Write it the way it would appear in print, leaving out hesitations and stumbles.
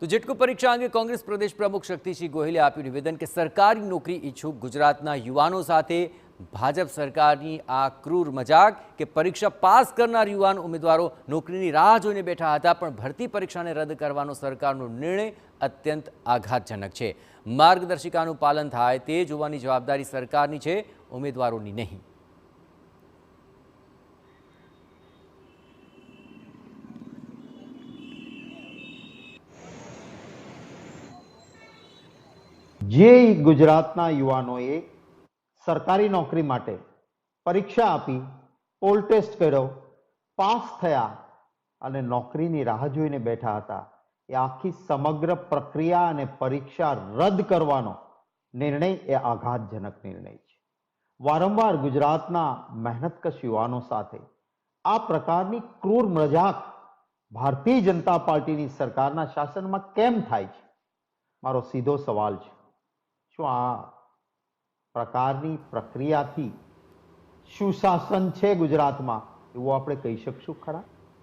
તો જેટકો પરીક્ષા અંગે કોંગ્રેસ પ્રદેશ પ્રમુખ શક્તિસિંહ ગોહિલે આપ્યું નિવેદન કે સરકારી નોકરી ઈચ્છુક ગુજરાતના યુવાનો સાથે ભાજપ સરકારની આ ક્રૂર મજાક કે પરીક્ષા પાસ કરનાર યુવાન ઉમેદવારો નોકરીની રાહ જોઈને બેઠા હતા, પણ ભરતી પરીક્ષાને રદ કરવાનો સરકારનો નિર્ણય અત્યંત આઘાતજનક છે। માર્ગદર્શિકાનું પાલન થાય તે જોવાની જવાબદારી સરકારની છે, ઉમેદવારોની નહીં। જે ગુજરાતના યુવાનોએ સરકારી નોકરી માટે પરીક્ષા આપી, પોલ ટેસ્ટ કર્યો, પાસ થયા અને નોકરીની રાહ જોઈને બેઠા હતા, એ આખી સમગ્ર પ્રક્રિયા અને પરીક્ષા રદ કરવાનો નિર્ણય એ આઘાતજનક નિર્ણય છે। વારંવાર ગુજરાતના મહેનતકશ યુવાનો સાથે આ પ્રકારની ક્રૂર મજાક ભારતીય જનતા પાર્ટીની સરકારના શાસનમાં કેમ થાય છે? મારો સીધો સવાલ છે, શું આ પ્રકારની પ્રક્રિયાથી સુશાસન છે ગુજરાતમાં એવું આપણે કહી શકશું ખરા?